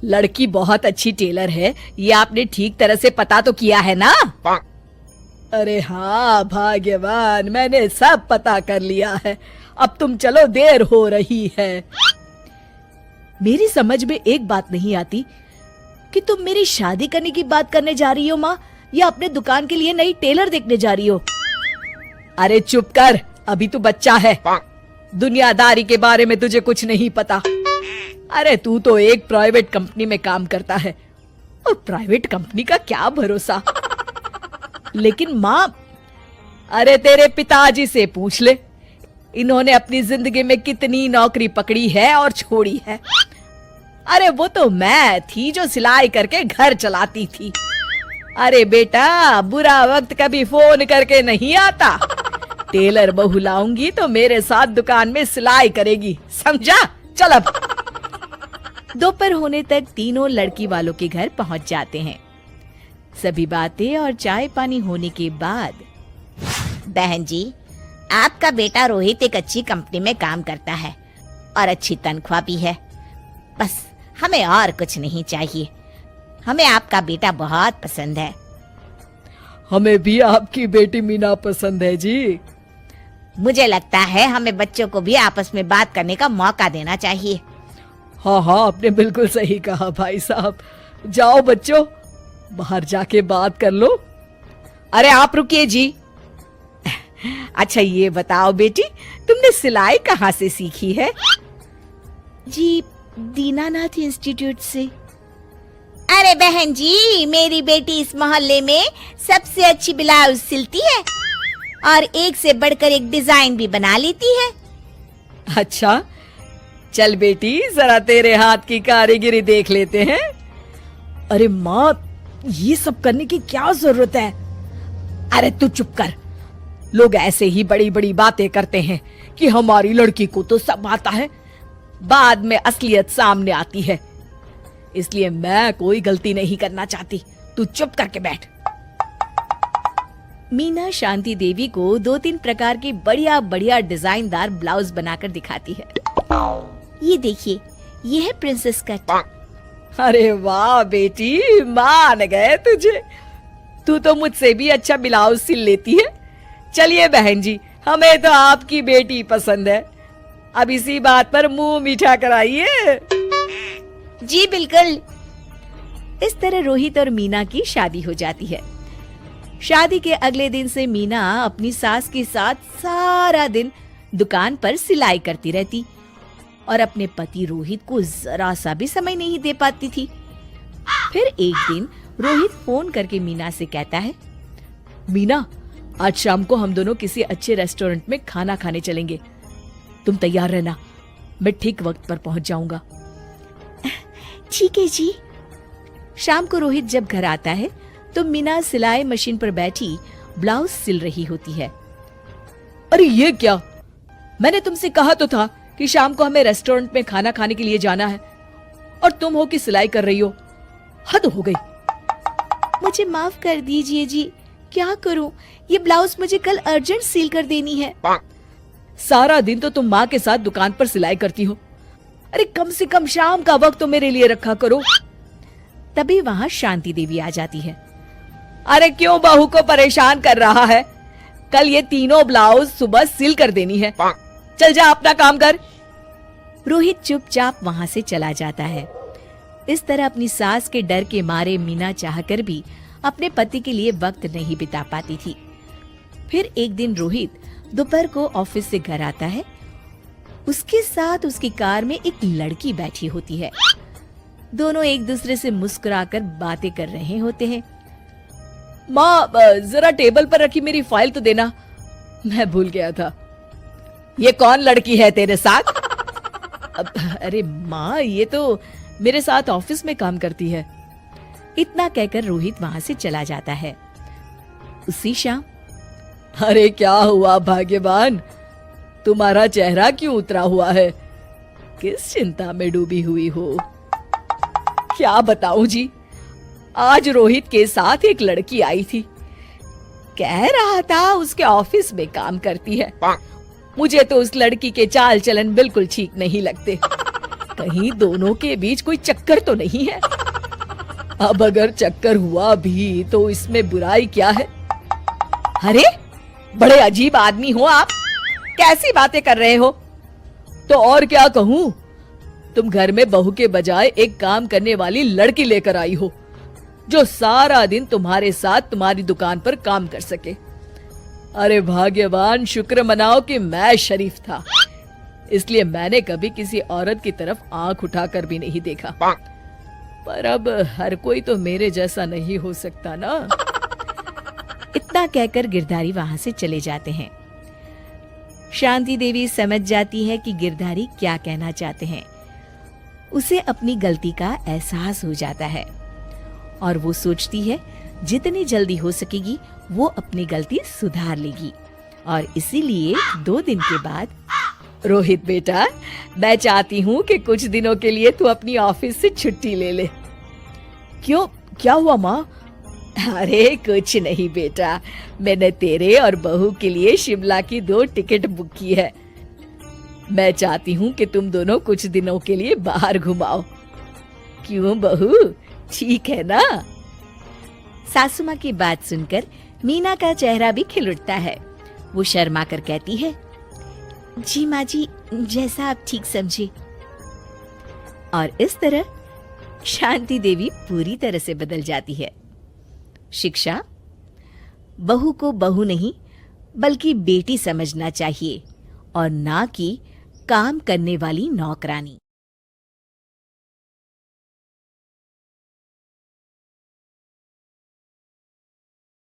लड़की बहुत अच्छी टेलर है, ये आपने ठीक तरह से पता तो किया है ना? अरे हाँ भाग्यवान, मैंने सब पता कर लिया है। अब तुम चलो, देर हो रही है। मेरी समझ में एक बात नहीं आती कि तुम मेरी शादी करने की बात करने जा रही हो माँ, या अपने दुकान के लिए नई टेलर देखने जा रही हो? अरे चुप कर, अभी तू बच्चा है, दुनियादारी के बारे में तुझे कुछ नहीं पता। अरे तू तो एक प्राइवेट कंपनी में काम करता है, और प्राइवेट कंपनी का क्या भरोसा। लेकिन माँ, अरे तेरे पिताजी से पूछ ले, इन्होंने अपनी जिंदगी में कितनी नौकरी पकड़ी है और छोड़ी है। अरे वो तो मैं थी जो सिलाई करके घर चलाती थी। अरे बेटा, बुरा वक्त कभी फोन करके नहीं आता। टेलर बहू लाऊंगी तो मेरे साथ दुकान में सिलाई करेगी, समझा? चल अब। दोपहर होने तक तीनों लड़की वालों के घर पहुंच जाते हैं। सभी बातें और चाय पानी होने के बाद, बहन जी, आपका बेटा रोहित एक अच्छी कंपनी में काम करता है और अच्छी तनख्वाह भी है। बस हमें और कुछ नहीं चाहिए। हमें आपका बेटा बहुत पसंद है। हमें भी आपकी बेटी मीना पसंद है जी। मुझे लगता है हमें बच्चों को भी आपस में बात करने का मौका देना चाहिए। हाँ हाँ, आपने बिल्कुल सही कहा भाई साहब। जाओ बच्चों, बाहर जाके बात कर लो। अरे आप रुकिए जी। अच्छा ये बताओ बेटी, तुमने सिलाई कहाँ से सीखी है? जी, दीनानाथ इंस्टीट्यूट से। अरे बहन जी, मेरी बेटी इस मोहल्ले में सबसे अच्छी ब्लाउज सिलती है और एक से बढ़कर एक डिजाइन भी बना लेती है। अच्छा, चल बेटी, जरा तेरे हाथ की कारीगरी देख लेते हैं। अरे माँ, ये सब करने की क्या जरूरत है? अरे तू चुप कर। लोग ऐसे ही बड़ी बड़ी बातें करते हैं कि हमारी लड़की को तो सब आता है, बाद में असलियत सामने आती है। इसलिए मैं कोई गलती नहीं करना चाहती, तू चुप करके बैठ। मीना शांति देवी को 2-3 प्रकार के बढ़िया बढ़िया डिजाइनदार ब्लाउज बनाकर दिखाती है। ये देखिए, ये है प्रिंसेस कट। अरे वाह बेटी, मान गए तुझे। तू तो मुझसे भी अच्छा ब्लाउज सिल लेती है। चलिए बहन जी, हमें तो आपकी बेटी पसंद है। अब इसी बात पर मुंह मीठा कराइए। जी बिल्कुल। इस तरह रोहित और मीना की शादी हो जाती है। शादी के अगले दिन से मीना अपनी सास के साथ सारा दिन दुकान पर सिलाई करती रहती और अपने पति रोहित को जरा सा भी समय नहीं दे पाती थी। फिर एक दिन रोहित फोन करके मीना से कहता है, मीना, आज शाम को हम दोनों किसी अच्छे रेस्टोरेंट में खाना खाने चलेंगे। तुम तैयार रहना, मैं ठीक वक्त पर पहुंच जाऊंगा। ठीक है जी। शाम को रोहित जब घर आता है तो मीना सिलाई मशीन पर बैठी ब्लाउज सिल रही होती है। अरे ये क्या? मैंने तुमसे कहा तो था कि शाम को हमें रेस्टोरेंट में खाना खाने के लिए जाना है, और तुम हो कि सिलाई कर रही हो। हद हो गई। मुझे माफ कर दीजिए जी, क्या करूं, ये ब्लाउज मुझे कल अर्जेंट सील कर देनी है। सारा दिन तो तुम माँ के साथ दुकान पर सिलाई करती हो। अरे कम से कम शाम का वक्त तो मेरे लिए रखा करो। तभी वहाँ शांति देवी आ जाती है। अरे क्यों बहू को परेशान कर रहा है? कल ये तीनों ब्लाउज सुबह सिल कर देनी है। चल जा, अपना काम कर। रोहित चुपचाप वहाँ से चला जाता है। इस तरह अपनी सास के डर के मारे मीना चाहकर भी अपने पति के लिए वक्त नहीं बिता पाती थी। फिर एक दिन रोहित दोपहर को ऑफिस से घर आता है। उसके साथ उसकी कार में एक लड़की बैठी होती है। दोनों एक दूसरे से मुस्कुराकर बातें कर रहे होते हैं। माँ, जरा टेबल पर रखी मेरी फाइल तो देना, मैं भूल गया था। ये कौन लड़की है तेरे साथ? अरे माँ, ये तो मेरे साथ ऑफिस में काम करती है। इतना कहकर रोहित वहां से चला जाता है। उसी शाम, अरे क्या हुआ भाग्यवान, तुम्हारा चेहरा क्यों उतरा हुआ है? किस चिंता में डूबी हुई हो? क्या बताऊं जी, आज रोहित के साथ एक लड़की आई थी। कह रहा था उसके ऑफिस में काम करती है। मुझे तो उस लड़की के चाल चलन बिल्कुल ठीक नहीं लगते। कहीं दोनों के बीच कोई चक्कर तो नहीं है। अब अगर चक्कर हुआ भी तो इसमें बुराई क्या है? अरे बड़े अजीब आदमी हो आप, कैसी बातें कर रहे हो? तो और क्या कहूं, तुम घर में बहू के बजाय एक काम करने वाली लड़की लेकर आई हो जो सारा दिन तुम्हारे साथ तुम्हारी दुकान पर काम कर सके। अरे भाग्यवान, शुक्र मनाओ कि मैं शरीफ था, इसलिए मैंने कभी किसी औरत की तरफ आंख उठाकर भी नहीं देखा। पर अब हर कोई तो मेरे जैसा नहीं हो सकता ना। इतना कहकर गिरधारी वहां से चले जाते हैं। शांति देवी समझ जाती है कि गिरधारी क्या कहना चाहते हैं। उसे अपनी गलती का एहसास हो जाता है और वो सोचती है जितनी जल्दी हो सकेगी वो अपनी गलती सुधार लेगी। और इसीलिए 2 दिन के बाद, रोहित बेटा, मैं चाहती हूँ कि कुछ दिनों के लिए तू अपनी ऑफिस से छुट्टी ले ले। क्यों, क्या हुआ माँ? अरे कुछ नहीं बेटा, मैंने तेरे और बहू के लिए शिमला की 2 टिकट बुक की है। मैं चाहती हूँ कि तुम दोनों कुछ दिनों के लिए बाहर घुमाओ। क्यों बहू, ठीक है ना? सासू माँ की बात सुनकर मीना का चेहरा भी खिल उठता है। वो शर्मा कर कहती है, जी माँ जी, जैसा आप ठीक समझे। और इस तरह शांति देवी पूरी तरह से बदल जाती है। शिक्षा, बहू को बहू नहीं बल्कि बेटी समझना चाहिए और ना कि काम करने वाली नौकरानी।